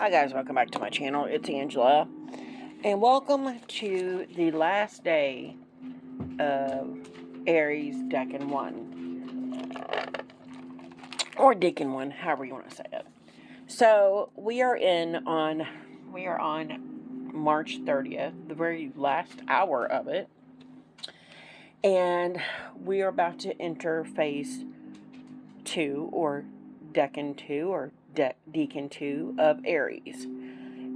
Hi guys, welcome back to my channel. It's Angela, and welcome to the last day of Aries Decan 1, or Decan 1, however you want to say it. So we are on March 30th, the very last hour of it, and we are about to enter phase 2, or Decan 2, or Decan 2 of Aries.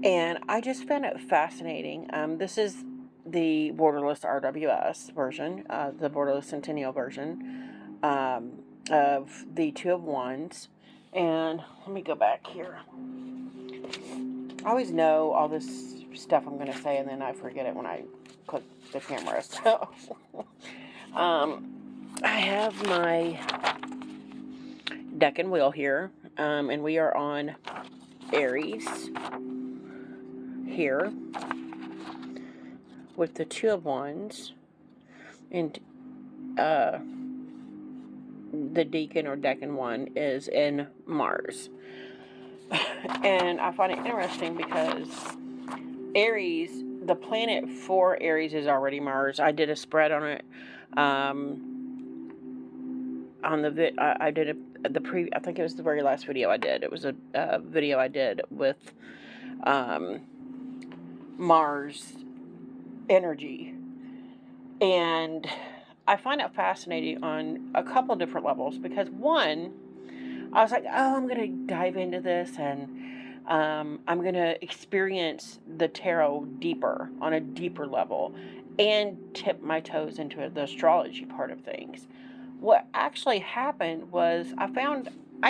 And I just found it fascinating. This is the borderless RWS version, the borderless Centennial version of the Two of Wands. And let me go back here. I always know all this stuff I'm going to say, and then I forget it when I click the camera. So I have my deck and wheel here, and we are on Aries here with the Two of Wands, and the Decan or Decan 1 is in Mars. And I find it interesting because Aries, the planet for Aries is already Mars. I did a spread on it on the I did I think it was the very last video I did. It was a video I did with Mars energy, and I find it fascinating on a couple different levels, because one, I was like, oh, I'm going to dive into this, and I'm going to experience the tarot deeper, on a deeper level, and tip my toes into the astrology part of things. What actually happened was I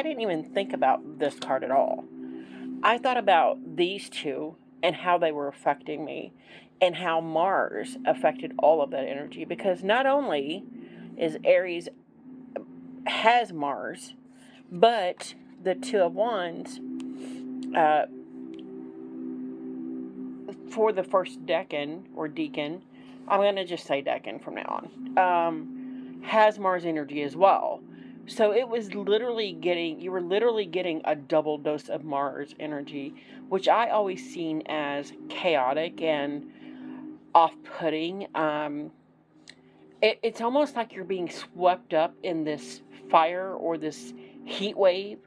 didn't even think about this card at all. I thought about these two and how they were affecting me, and how Mars affected all of that energy, because not only is Aries has Mars, but the Two of Wands for the first decan or decan, I'm going to just say decan from now on, has Mars energy as well. So you were literally getting a double dose of Mars energy, which I always seen as chaotic and off-putting. It's almost like you're being swept up in this fire or this heat wave,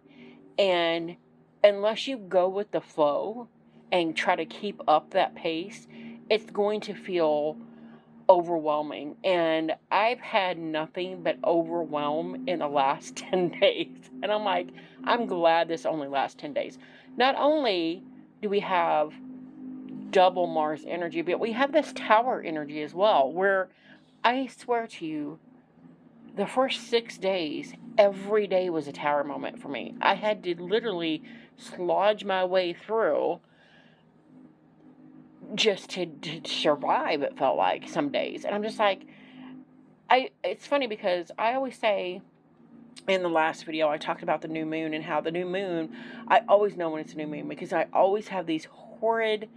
and unless you go with the flow and try to keep up that pace, it's going to feel overwhelming. And I've had nothing but overwhelm in the last 10 days. And I'm like, I'm glad this only lasts 10 days. Not only do we have double Mars energy, but we have this tower energy as well, where I swear to you, the first 6 days, every day was a tower moment for me. I had to literally slodge my way through just to survive, it felt like, some days. And I'm just like, it's funny because I always say, in the last video, I talked about the new moon, and how the new moon, I always know when it's a new moon, because I always have these horrid,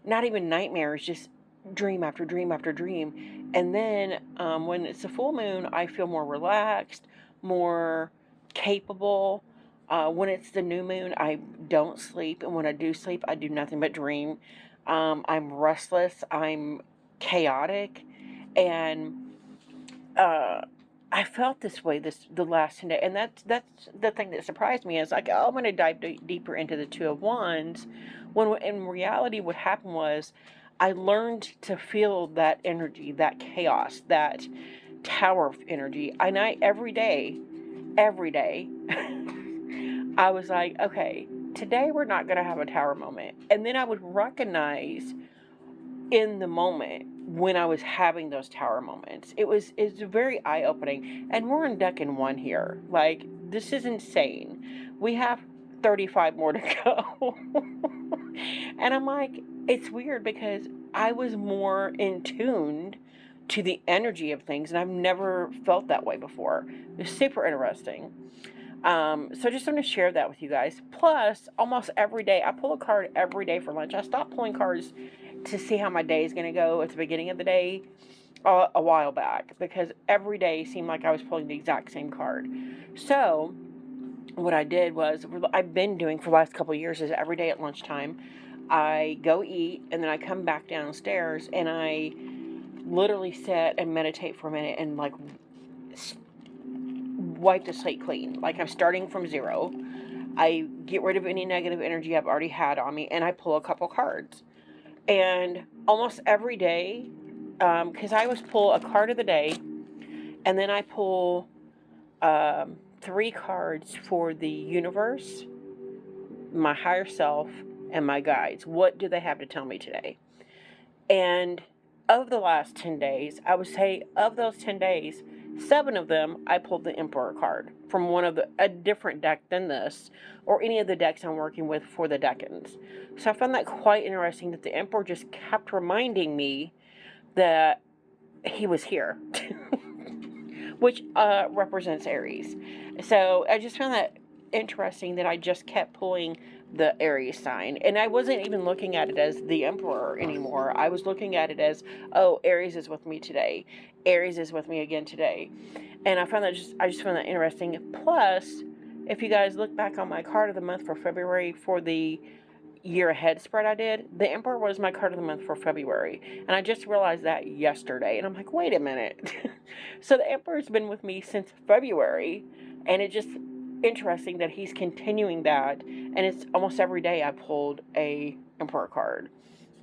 not even nightmares, just dream after dream after dream. And then when it's a full moon, I feel more relaxed, more capable. When it's the new moon, I don't sleep, and when I do sleep, I do nothing but dream. I'm restless, I'm chaotic, and I felt this way the last 10 days, and that's the thing that surprised me. Is like, oh, I'm going to dive deeper into the Two of Wands, when in reality what happened was I learned to feel that energy, that chaos, that tower energy, and every day, I was like, okay, today we're not going to have a tower moment. And then I would recognize in the moment when I was having those tower moments. It's very eye-opening. And we're in Decan 1 here. Like, this is insane. We have 35 more to go. And I'm like, it's weird, because I was more in tuned to the energy of things, and I've never felt that way before. It's super interesting. So I just want to share that with you guys. Plus, almost every day, I pull a card every day for lunch. I stopped pulling cards to see how my day is going to go at the beginning of the day a while back, because every day seemed like I was pulling the exact same card. So what I did was, I've been doing for the last couple of years, is every day at lunchtime, I go eat, and then I come back downstairs, and I literally sit and meditate for a minute and like wipe the slate clean. Like I'm starting from zero. I get rid of any negative energy I've already had on me, and I pull a couple cards. And almost every day, because I always pull a card of the day, and then I pull 3 cards for the universe, my higher self, and my guides. What do they have to tell me today? And of the last 10 days, I would say of those 10 days, 7 of them, I pulled the Emperor card from a different deck than this, or any of the decks I'm working with for the Decans. So I found that quite interesting that the Emperor just kept reminding me that he was here, which represents Aries. So I just found that interesting that I just kept pulling the Aries sign. And I wasn't even looking at it as the Emperor anymore. I was looking at it as, oh, Aries is with me today. Aries is with me again today. And I just found that interesting. Plus, if you guys look back on my card of the month for February for the year ahead spread I did, the Emperor was my card of the month for February. And I just realized that yesterday. And I'm like, wait a minute. So the Emperor's been with me since February. And it's just interesting that he's continuing that. And it's almost every day I pulled a Emperor card.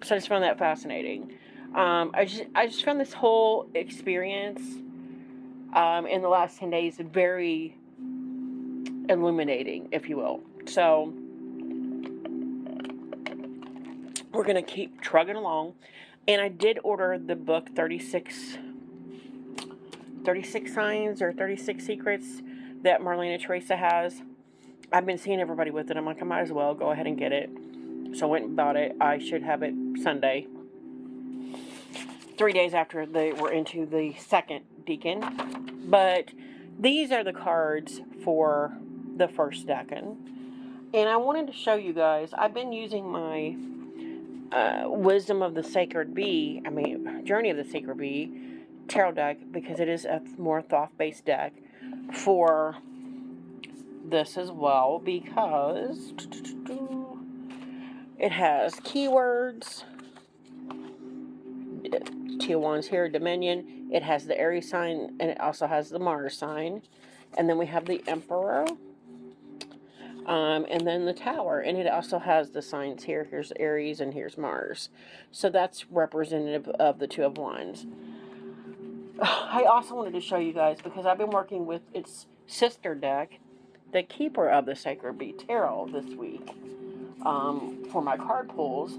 So I just found that fascinating. I just found this whole experience in the last 10 days very illuminating, if you will. So we're going to keep trugging along. And I did order the book 36 Signs or 36 Secrets that Marlena Teresa has. I've been seeing everybody with it. I'm like, I might as well go ahead and get it. So I went and bought it. I should have it Sunday, 3 days after they were into the second Decan. But these are the cards for the first Decan. And I wanted to show you guys, I've been using my Wisdom of the Sacred Bee, Journey of the Sacred Bee tarot deck, because it is a more Thoth-based deck for this as well, because it has keywords, Two of Wands here, Dominion. It has the Aries sign, and it also has the Mars sign. And then we have the Emperor. And then the Tower. And it also has the signs here. Here's Aries and here's Mars. So that's representative of the Two of Wands. I also wanted to show you guys, because I've been working with its sister deck, the Keeper of the Sacred Bee Tarot, this week for my card pulls.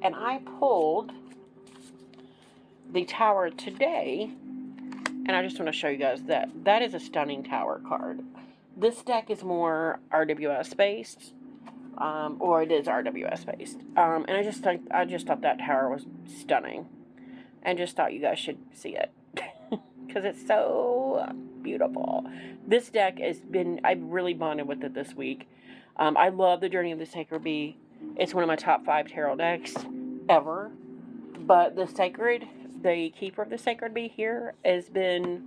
And I pulled the Tower today, and I just want to show you guys that that is a stunning Tower card. This deck is more RWS based, or it is RWS based, and I just thought that Tower was stunning, and just thought you guys should see it because it's so beautiful. This deck I've really bonded with it this week. I love the Journey of the Sacred Bee. It's one of my top 5 tarot decks ever. But the Keeper of the Sacred Bee here has been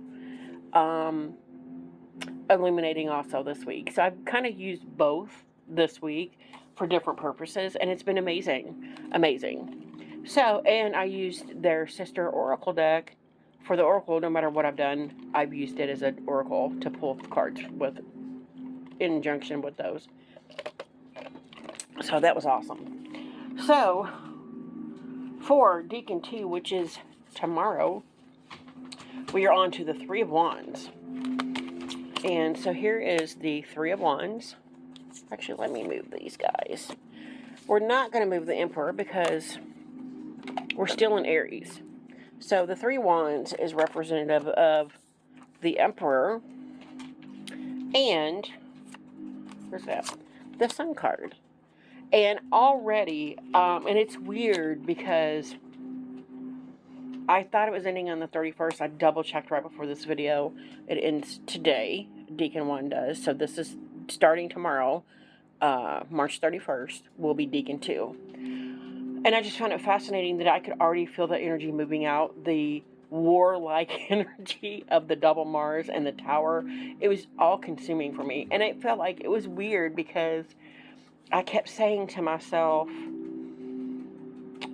illuminating also this week. So I've kind of used both this week for different purposes, and it's been amazing. So, and I used their sister Oracle deck for the Oracle. No matter what I've done, I've used it as an Oracle to pull cards with, in conjunction with those. So that was awesome. So for Decan 2, which is tomorrow, we are on to the Three of Wands. And so here is the Three of Wands. Actually, let me move these guys. We're not going to move the Emperor because we're still in Aries. So the Three of Wands is representative of the Emperor and, where's that? The Sun card. And already, and it's weird because I thought it was ending on the 31st. I double checked right before this video. It ends today. Decan 1 does. So this is starting tomorrow, March 31st, will be Decan 2. And I just found it fascinating that I could already feel the energy moving out. The warlike energy of the double Mars and the tower. It was all consuming for me. And it felt like it was weird because I kept saying to myself,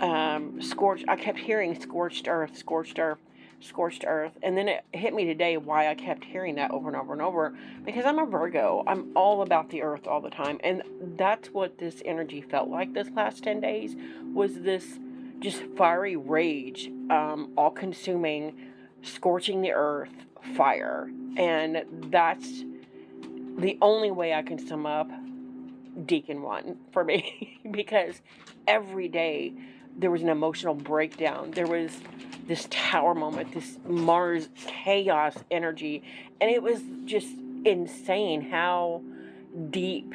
I kept hearing scorched earth, scorched earth, scorched earth. And then it hit me today why I kept hearing that over and over and over. Because I'm a Virgo. I'm all about the earth all the time. And that's what this energy felt like this last 10 days, was this just fiery rage, all consuming, scorching the earth fire. And that's the only way I can sum up Decan 1 for me. Because every day there was an emotional breakdown. There was this tower moment, this Mars chaos energy, and it was just insane how deep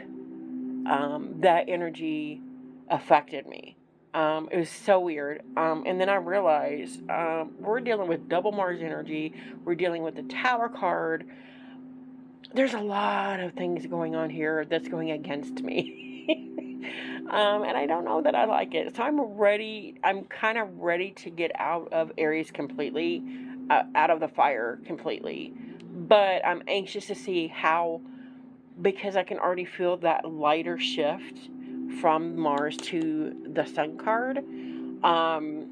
that energy affected me. It was so weird. And then I realized we're dealing with double Mars energy. We're dealing with the Tower card. There's a lot of things going on here that's going against me. And I don't know that I like it. So I'm ready. I'm kind of ready to get out of Aries completely, out of the fire completely. But I'm anxious to see how, because I can already feel that lighter shift from Mars to the Sun card. I'm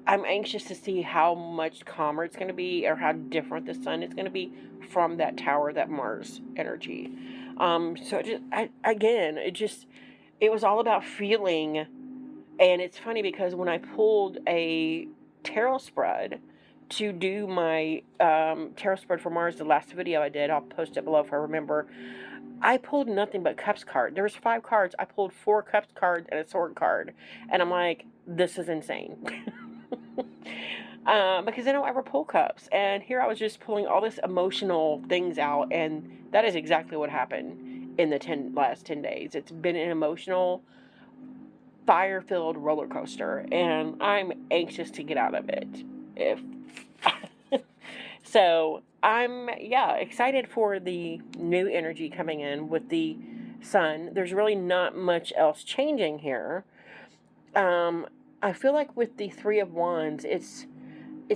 anxious to see how much calmer it's going to be, or how different the Sun is going to be from that tower, that Mars energy. So it was all about feeling. And it's funny because when I pulled a tarot spread to do my tarot spread for Mars, the last video I did, I'll post it below if I remember, I pulled nothing but Cups card. There was 5 cards. I pulled 4 Cups cards and a Sword card. And I'm like, this is insane. Because I don't ever pull Cups. And here I was just pulling all this emotional things out. And that is exactly what happened in the last 10 days. It's been an emotional, fire-filled roller coaster. And I'm anxious to get out of it. So I'm, excited for the new energy coming in with the Sun. There's really not much else changing here. I feel like with the Three of Wands, it's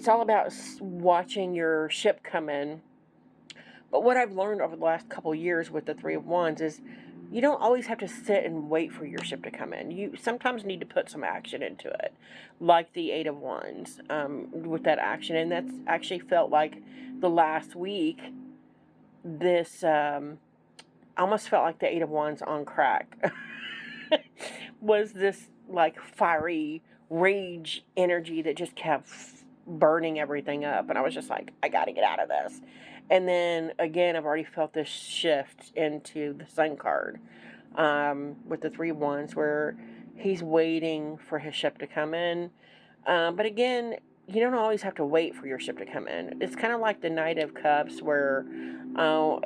all about watching your ship come in. But what I've learned over the last couple years with the Three of Wands is you don't always have to sit and wait for your ship to come in. You sometimes need to put some action into it, like the Eight of Wands with that action. And that's actually felt like the last week, this almost felt like the Eight of Wands on crack. Was this like fiery rage energy that just kept burning everything up. And I was just like, I got to get out of this. And then again, I've already felt this shift into the Sun card with the Three of Wands, where he's waiting for his ship to come in. But again, you don't always have to wait for your ship to come in. It's kind of like the Knight of Cups, where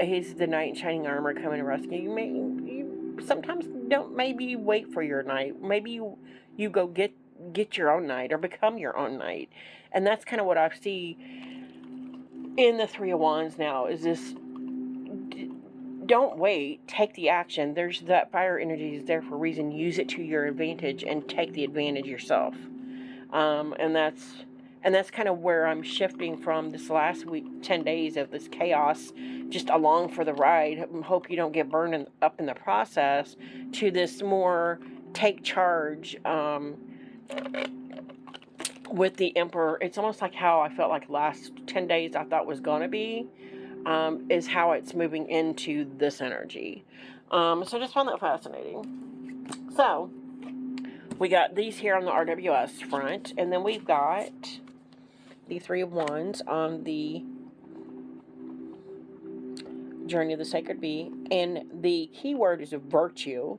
he's the knight in shining armor coming to rescue you. You sometimes don't maybe wait for your knight. Maybe you go get your own knight or become your own knight. And that's kind of what I see in the Three of Wands now, is this: don't wait, take the action. There's that fire energy is there for a reason. Use it to your advantage and take the advantage yourself. And that's kind of where I'm shifting from this last week, 10 days of this chaos, just along for the ride. Hope you don't get burned up in the process, to this more take charge, with the Emperor. It's almost like how I felt like last 10 days I thought was going to be, is how it's moving into this energy. So I just found that fascinating. So we got these here on the RWS front, and then we've got the Three of Wands on the Journey of the Sacred Bee, and the keyword is virtue,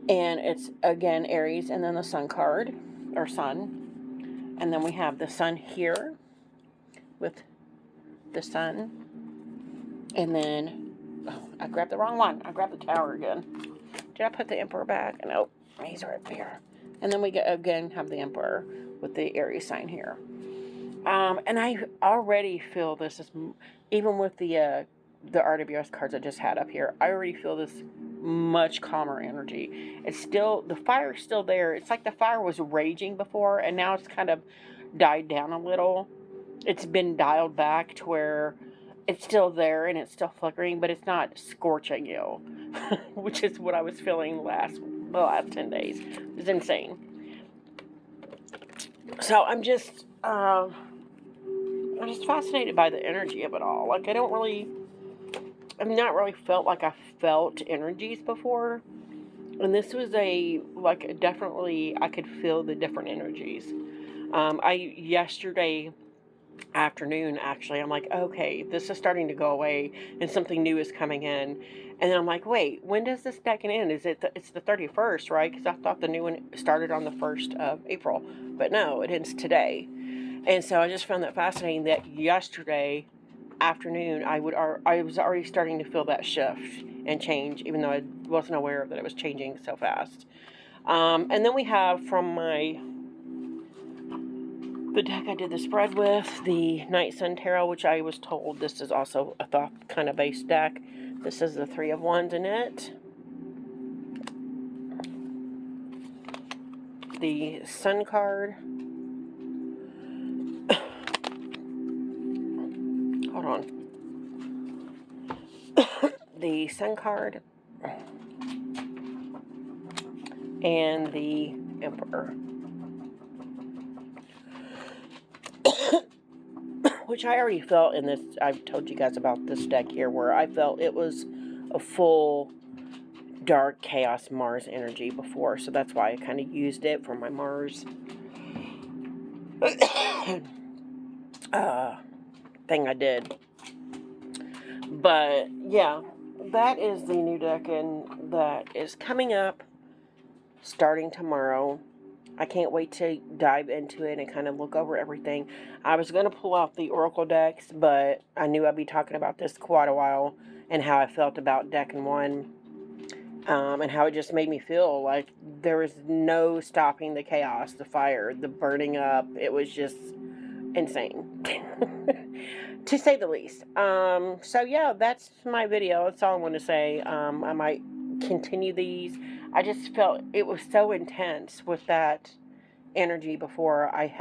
and it's again Aries, and then the Sun card, or Sun. And then we have the Sun here with the Sun. And then, I grabbed the wrong one. I grabbed the Tower again. Did I put the Emperor back? Nope. He's right here. And then we again have the Emperor with the Aries sign here. And I already feel this is, even with the RWS cards I just had up here, I already feel this much calmer energy. It's still, the fire's still there. It's like the fire was raging before, and now it's kind of died down a little. It's been dialed back to where it's still there and it's still flickering, but it's not scorching you, which is what I was feeling the last 10 days. It's insane. So I'm just fascinated by the energy of it all. Like, I've not really felt like I felt energies before. And this was definitely, I could feel the different energies. Yesterday afternoon, actually, I'm like, okay, this is starting to go away and something new is coming in. And then I'm like, wait, when does this decan end? It's the 31st, right? Because I thought the new one started on the 1st of April. But no, it ends today. And so I just found that fascinating that yesterday afternoon, I was already starting to feel that shift and change, even though I wasn't aware that it was changing so fast. And then we have from the deck I did the spread with, the Night Sun Tarot, which I was told this is also a Thoth kind of based deck. This is the Three of Wands in it. The Sun card. Hold on. The Sun card. And the Emperor. Which I already felt in this. I've told you guys about this deck here, where I felt it was a full dark chaos Mars energy before, so that's why I kind of used it for my Mars thing I did. But yeah, that is the new deck, and that is coming up starting tomorrow. I can't wait to dive into it and kind of look over everything. I was going to pull out the Oracle decks, but I knew I'd be talking about this quite a while, and how I felt about Decan 1, and how it just made me feel like there was no stopping the chaos, the fire, the burning up. It was just insane, to say the least. So yeah, that's my video. That's all I want to say. I might continue these. I just felt it was so intense with that energy before I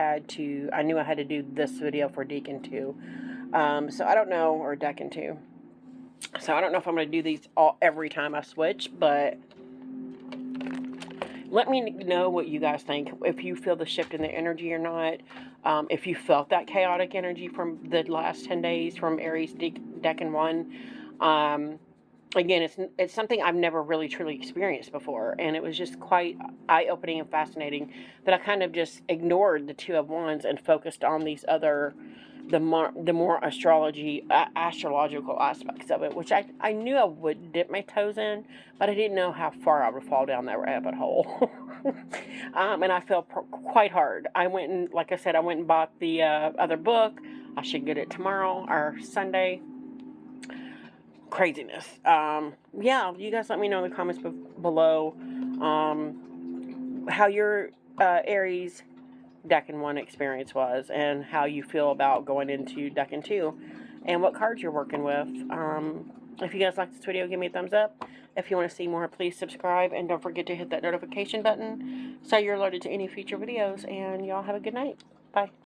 knew I had to do this video for Decan 2. So I don't know, or Decan 2. So I don't know if I'm going to do these every time I switch, but let me know what you guys think. If you feel the shift in the energy or not. If you felt that chaotic energy from the last 10 days from Aries Decan 1. Again, it's something I've never really truly experienced before, and it was just quite eye-opening and fascinating that I kind of just ignored the Two of Wands and focused on these other, the more astrological aspects of it, which I knew I would dip my toes in, but I didn't know how far I would fall down that rabbit hole. And I fell quite hard. Like I said, I went and bought the other book. I should get it tomorrow or Sunday. Craziness. Yeah, you guys let me know in the comments below how your Aries Decan 1 experience was, and how you feel about going into Decan 2, and what cards you're working with. If you guys like this video, give me a thumbs up. If you want to see more, please subscribe, and don't forget to hit that notification button so you're alerted to any future videos, and y'all have a good night. Bye.